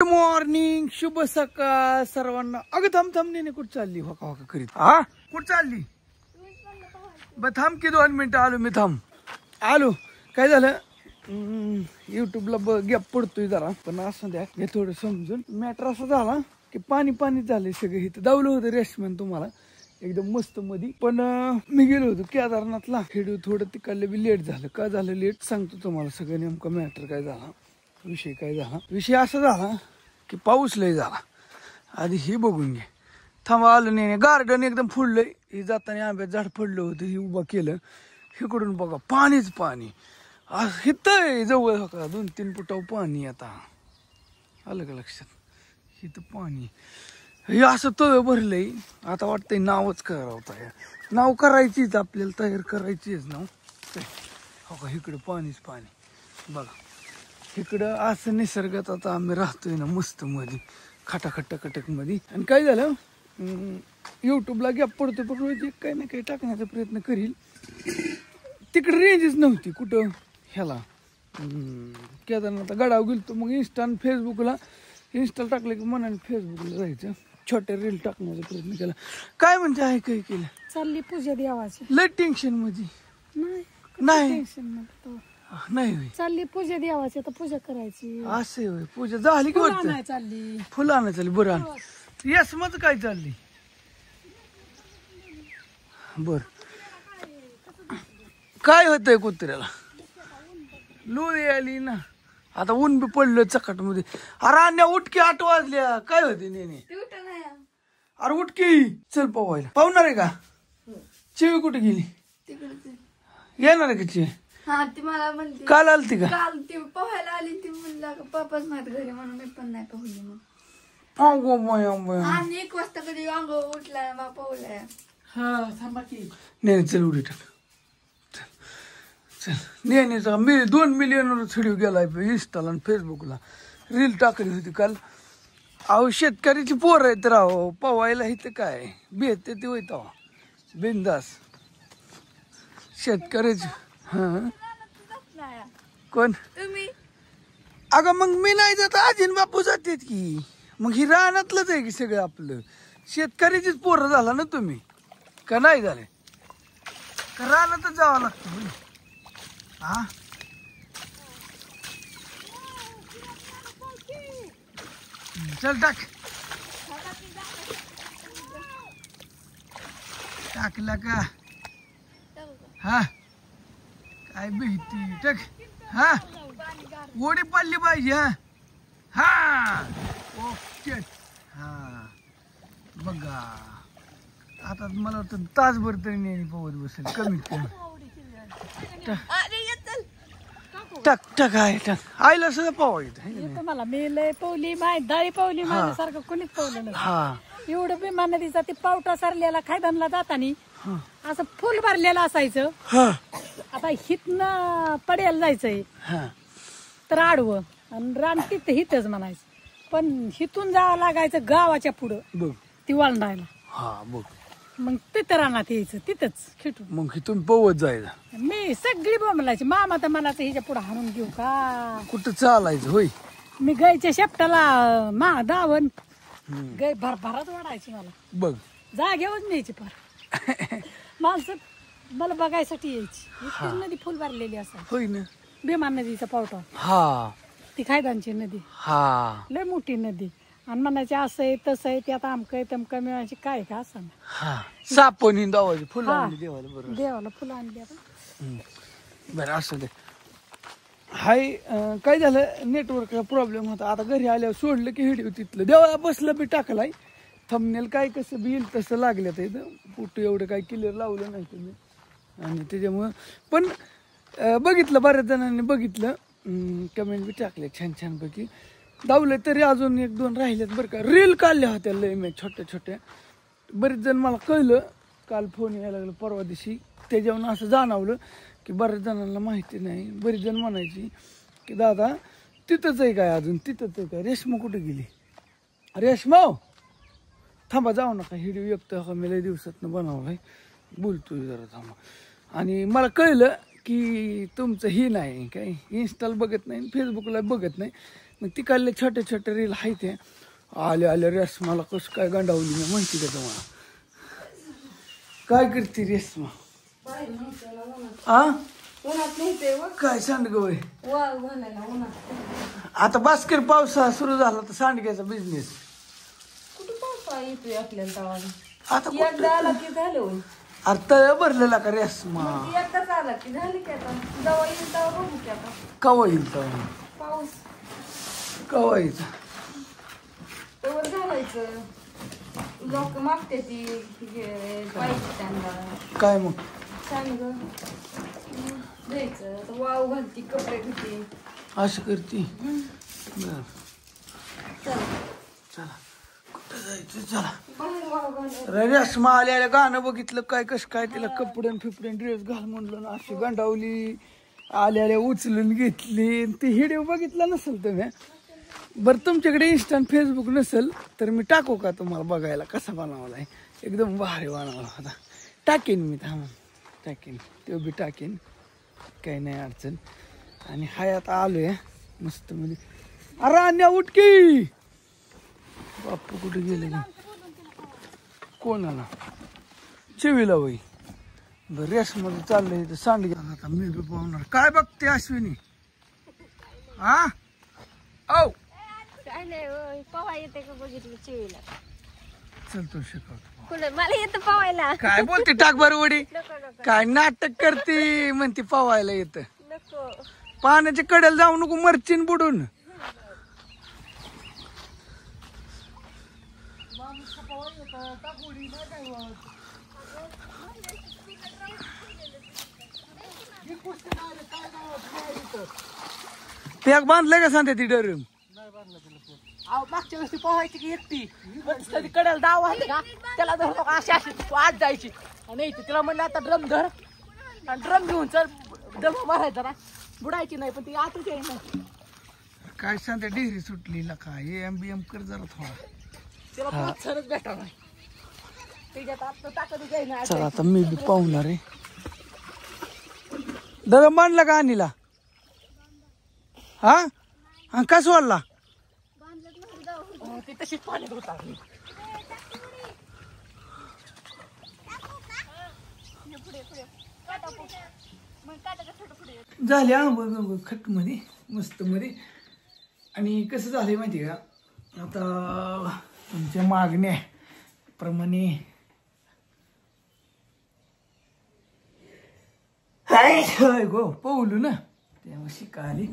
Good morning, शुभ सकाळ सर्वांना. अगं थांब थांब, नेने कुठं चालली हो का करीत? हा कुठं चालली? ब थांब की 2 मिनिटं आलो मी. थांब आलो. काय झालं, युट्यूबला गॅप पडतोय जरा, पण असं द्या हे थोडं समजून. मॅटर असं झाला की पाणी पाणी झालंय सगळं. इथं दावलं होतं रेस्टॉरंट तुम्हाला एकदम मस्त मध्ये, पण मी गेलो होतो केदारनाथला. व्हिडिओ थोडं तिकडलं बी लेट झालं. का झालं लेट सांगतो तुम्हाला सगळं. नेमकं मॅटर काय झाला, विषय काय झाला. विषय असा झाला की पाऊस लय झाला. आधी हे बघून घे. थांबा आलं नाही, गार्डन एकदम फुललंय. हे जाताना आंब्यात झाड पडलं होतं, हे उभं केलं. इकडून बघा पाणीच पाणी. इथं जवळ हो का 2-3 फुटावर पाणी. आता आलं का लक्षात? इथं पाणी हे असं तळ भरलंय. आता वाटतंय नावच करावं. नाव करायचीच आपल्याला, तयार करायचीच नाव. हो का इकडं पाणीच पाणी बघा. इकडं असं निसर्गात आता आम्ही राहतोय ना मस्त मध्ये, खटाखट मध्ये. आणि काय झालं, युट्यूबला गॅप पडतो पण रोज काही ना काही टाकण्याचा प्रयत्न करील. तिकडे रेंजच नव्हती कुठं ह्याला. केदारनाथ गडाव गेलतो, मग इंस्टा आणि फेसबुकला. इंस्टाला टाकलं की मनाने फेसबुकला जायचं. छोट्या रील टाकण्याचा प्रयत्न केला. काय म्हणते आहे काही केलं? चालली पूजा देवाची. लय टेन्शन मध्ये नाही टेन्शन मध्ये नाही. चालली पूजा देवाची, आता पूजा करायची. असे होय, पूजा झाली की वाटतं? नाही चालली फुलं आणा चालली. बरं यस मग काय चालली? बर काय होतंय कुत्र्याला? लोळी आली ना. आता ऊन बी पडलं चकाट मध्ये. अरे अन्या उठकी, 8 वाजल्या. काय होते नेने? अरे उठकी, चल पवायला. पाहुणार आहे का? चिवी कुठे गेली? येणार आहे का चिवी? हा ती मला म्हणते काल आलती का? काल ती पोहायला आली. ती म्हणलं पप्पाच नाहीत घरी म्हणून मी पण नाही पोहली. मग आणि 1 वाजता कधी अंग उठलाय बा पोहलाय. नेने चल उडी टाक. चल नेनेचा 2 मिलियनवर व्हिडिओ गेलाय इंस्टाला आणि फेसबुकला. रील टाकली होती काल. अहो शेतकऱ्याची पोर आहेत राहो, पवायला इथं काय भेटते ते होत बिंदास शेतकऱ्याची. हा कोण तुम्ही? अगं मग मी नाही जात, आजीन बापू जातात की. मग ही रानातलंच आहे की सगळं आपलं. शेतकऱ्याचीच पोरं झाला ना तुम्ही, का नाही झाले? का रानातच जावं लागतं? हा चल टाक. टाकला का? हा काय भीती टाक. हा ओढी पडली पाहिजे. हा हा ओके. हा बघा आता मला वाटतं तासभर तरी नेहमी पोहत बसेल कमीत कमी. टाक टाक आहे टाक. आईला सुद्धा पोहा येत मला मी लय पवली माय दाळी पवली माझ्यासारखं कोणीच पवलं नाही. हा एवढं भीमा नदीचा ते पावटा सरलेला खायदानला जातानी असं फुल भरलेलं असायचं. आता हितनं पड्याला जायचंय तर आडवं आणि रान तिथं हिथच म्हणायचं. पण हिथून जावं लागायचं गावाच्या पुढं बघ ती वळणायला. हा बघ मग तिथं रानात यायचं तिथंच खिटून. मग इथून पोवत जायचं. मी सगळी बोंबलायची. मामा तर मला हिच्या पुढे हाणून घेऊ का? कुठं चालायचं होय? मी गायच्या शेपटाला दावण गाय भरभरात वाढायची. मला बघ जागेवर न्यायची फार. माणसं मला बघायसाठी यायची. इतकी नदी फुल भरलेली असायची. होय ना. भीमा नदीचा पावटा हा ती खायदानची नदी. हा लय मोठी नदी. आणि म्हणायचे असं आहे तसं आहे, ते आता आमकं तमकं मिळायची काय का असं. हा सापणी दावायची फुलं आणली देवाला. बरोबर देवाला फुलं आणली आता. बरं असं दे. हाय काय झालं, नेटवर्कचा प्रॉब्लेम होता. आता घरी आल्यावर सोडलं की व्हिडिओ तिथलं देवाला बसलं बी टाकलाय. थंबनेल काय कसं बी येईल तसं लागलं तर इथं. फोटो एवढं काय क्लिअर लावलं नाही तुम्ही. आणि त्याच्यामुळं पण बघितलं, बऱ्याच जणांनी बघितलं, कमेंट बी टाकले छान छानपैकी. दावलं तरी अजून 1-2 राहिलेत बरं का. रील काढल्या होत्या लय मी छोट्या छोट्या. बरेच जण मला कळलं काल फोन यायला लागलं परवा दिवशी. त्याच्यावरून असं जाणवलं की बऱ्याच जणांना माहिती नाही. बरीच जण म्हणायची की दादा तिथंच आहे काय, अजून तिथंच आहे काय? रेश्मा कुठे गेली? रेश्मा थांबा जाऊ नका. व्हिडिओ एकटं मी लय दिवसातनं बनवलाय, बोलतोय जरा थांबा. आणि मला कळलं की तुमचं हे नाही काय, इंस्टाला बघत नाही फेसबुकला बघत नाही. मग तिकडले छोटे छोटे रील आहे ते आले आले रेशमाला कसं काय गंडावली मी माहिती का तुम्हाला. काय करते रेशमा काय सांडग वय आता बास्केट पावसाळा सुरू झाला तर सांडग्याचा बिझनेस आता अरे तळ भरलेला का रेशमा कवा येईल पाऊस कवा येईल तवर घालायचं लोक मागते ती पाहिजे त्यांना काय मग सांग द्यायचं तर वाव घालती कपडे घेते असं करते बर चला चला कुठं जायचं चला बाहेर वाव घालायचं रेशमा आल्या गाणं बघितलं काय कसं काय तिला कपडे फिपडे ड्रेस घाल म्हणलं ना अशी गंडावली आल्या उचलून घेतली ती व्हिडिओ बघितला नसेल तुम्ही बरं तुमच्याकडे इंस्टा फेसबुक नसेल तर मी टाकू का तुम्हाला बघायला कसा बनवला आहे एकदम भारी बनवला होता टाकेन मी थांबून टाकेन तो बी टाकेन काही नाही अडचण आणि हाय आता आलोय मस्त मध्ये अरे अन्या उठकी बाप्पू कुठे गेले कोणाला चिवीला बाई बरं रेसमध्ये चाललंय तर सांड आता मी बी पाहणार काय बघते अश्विनी हा औ काय नाही पवा येते का बघितलं चिवीला चल तो शिकवतो कुठं मला येतं पवायला काय बोलते टाक बरं उडी काय नाटक करते म्हणते पवायला येत नको पाण्याच्या कडेला जाऊ नको मरचीन बुडून पॅक बांधलंय का सांगते ती डरम मागच्या वेळेस ती पोहायची की एकटी कधी कडेला डाव आहे का त्याला धर अशी अशी आत जायची आणि तिला म्हणलं आता ड्रम धर आणि ड्रम घेऊन चल ड्रम मारायचा ना बुडायची नाही पण ती आतच आहे ना काय सांगते डिग्री सुटली का एम कर जरा थोडा तिला प्रोत्साहनच भेटणार नाही त्याच्यात आता ताकद जाईना चला आता मी बी पाहुणार आहे दादा बांधला का अनिला हा हा का सोडला ती तशीच पाण्यात उतारली झाले आंबो खट मध्ये मस्त मध्ये आणि कसं झालंय माहिती का आता तुमच्या मागण्या प्रमाणे गो पावलू ना तेव्हा शिकाली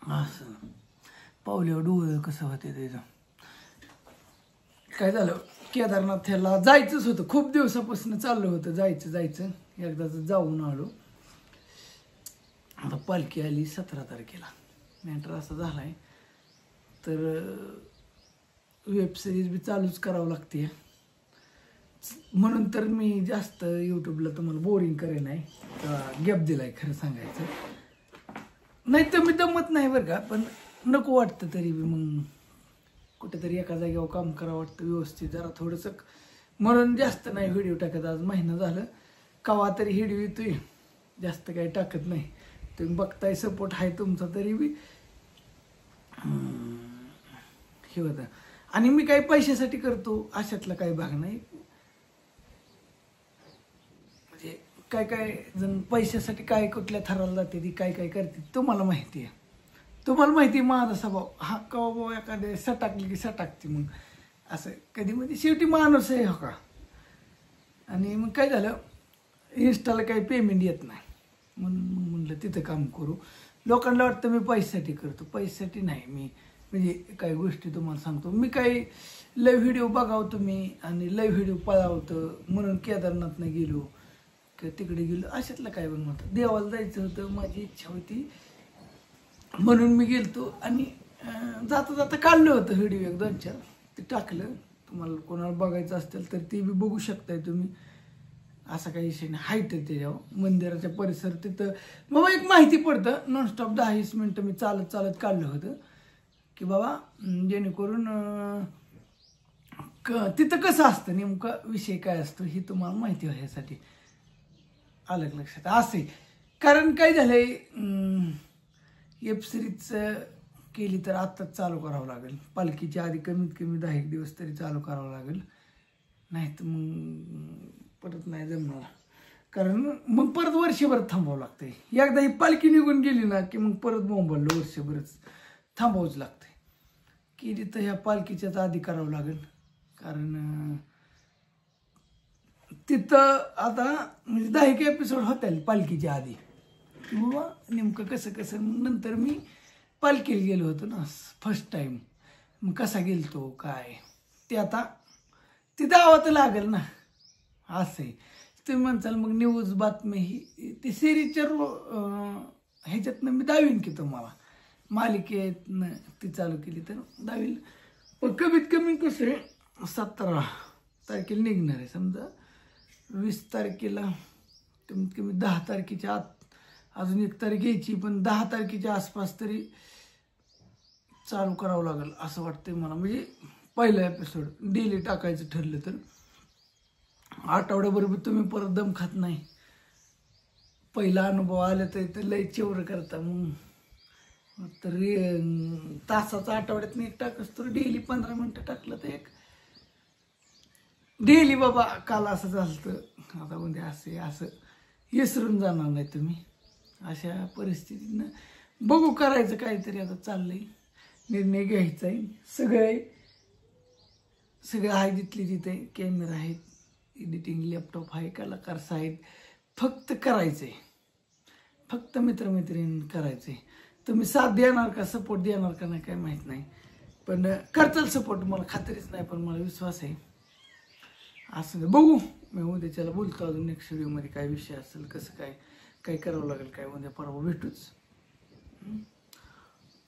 असं पावल्यावर डोळं कसं होते त्याचं काय झालं केदारनाथला जायचंच होतं खूप दिवसापासून चाललं होतं जायचं एकदाच जाऊन आलो आता पालखी आली 17 तारखेला मॅटर असा झालाय तर वेब सिरीज बी चालूच करावं लागते म्हणून तर मी जास्त यूट्यूबला तुम्हाला बोरिंग करे नाही गॅप दिलाय खरं सांगायचं नाही तर मी दमत नाही बरं का पण नको वाटतं तरी बी मग कुठेतरी एका जागेवर काम करावं वाटतं व्यवस्थित जरा थोडंसं म्हणून जास्त नाही व्हिडिओ टाकत आज महिना झालं कवा तरी व्हिडिओ येतोय जास्त काही टाकत नाही तुम्ही बघताय सपोर्ट आहे तुमचा तरी बी हे होतं आणि मी काही पैशासाठी करतो अशातला काही भाग नाही म्हणजे काय काय जण पैशासाठी काय कुठल्या थराला जाते ती काय काय करते तुम्हाला माहिती आहे माझा स्वभाव हा कवा बाबा एखाद्या सटाकली की सटाकते मग असं कधी मध्ये शेवटी माणूस आहे हो का आणि मग काय झालं इन्स्टाला काही पेमेंट येत नाही म्हणून मग म्हणलं तिथं काम करू लोकांना वाटतं मी पैशासाठी करतो पैशासाठी नाही मी म्हणजे काही गोष्टी तुम्हाला सांगतो मी काही लाईव्ह व्हिडिओ बघावं तुम्ही आणि लाईव्ह व्हिडिओ पळावतं म्हणून केदारनाथनं गेलो किंवा तिकडे गेलो अशातलं काय पण म्हणतात देवाला जायचं होतं माझी इच्छा होती म्हणून मी गेलतो आणि जाता जाता काढलं होतं व्हिडिओ 1-2-4 ते टाकलं तुम्हाला कोणाला बघायचं असेल तर ते बी बघू शकताय तुम्ही असा काही विषय नाही हाईट आहे त्याच्यावर मंदिराच्या परिसर तिथं मग एक माहिती पडतं नॉनस्टॉप 10-20 मिनटं मी चालत काढलं होतं की बाबा जेणेकरून तिथं कसं असतं नेमका विषय काय असतो ही तुम्हाला माहिती व्हायसाठी अलग लक्षात असे कारण काय झालंय वेब सिरीजचं केली तर आत्ताच चालू करावं लागेल. पालखीच्या आधी कमीत कमी 10 दिवस तरी चालू करावं लागेल, नाही तर मग परत नाही जमणार. कारण मग परत वर्षभर थांबावं लागतंय. एकदा ही पालखी निघून गेली ना की मग परत बोंबललं वर्षभरच थांबावंच लागतंय. केली तर ह्या पालखीच्याच आधी करावं लागेल. कारण तिथं आता म्हणजे 10 एपिसोड होतील पालखीच्या आधी, किंवा नेमकं कसं कसं. नंतर मी पालखीला गेलो होतो ना फर्स्ट टाइम, मग कसा गेलतो काय ते आता ते दावात लागेल ना. असं आहे. तुम्ही म्हणसाल मग न्यूज बातमी ही ती सिरीजच्या ह्याच्यातनं मी दावीन की तुम्हाला, मालिकेतनं ती चालू केली तर दावील. पण कमीत कमी कसं आहे 17 तारखेला निघणार आहे. समजा 20 तारखेला कमीत कमी 10 तारखेच्या आत अजून 1 तारीख यायची, पण 10 तारखेच्या आसपास तरी चालू करावं लागेल असं वाटतंय मला. म्हणजे पहिला एपिसोड डेली टाकायचं ठरलं तर आठवड्याबरोबर तुम्ही परत दम खात नाही. पहिला अनुभव आला तर लय चिवर करता. मग तर तासाचा आठवड्यात एक टाकस तर डेली 15 मिनिटं टाकलं तर एक डेली बाबा काल असं झालं आता म्हणजे असं विसरून जाणार नाही तुम्ही. अशा परिस्थितीनं बघू करायचं काहीतरी. आता चाललंय, निर्णय घ्यायचा आहे. सगळं आहे जिथली तिथे. कॅमेरा आहेत, एडिटिंग लॅपटॉप आहे, कलाकार आहेत. फक्त करायचंय, फक्त मित्रमैत्रिणी करायचंय. तुम्ही साथ देणार का, सपोर्ट देणार का नाही काय माहीत नाही, पण करताल सपोर्ट मला खात्रीच नाही, पण मला विश्वास आहे. असं बघू. मी उद्याच्याला बोलतो अजून नेक्स्ट व्हिडिओमध्ये काय विषय असेल, कसं काय करावं लागेल, काय उद्या परवा भेटूच.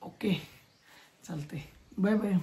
ओके चालतंय. Bye bye.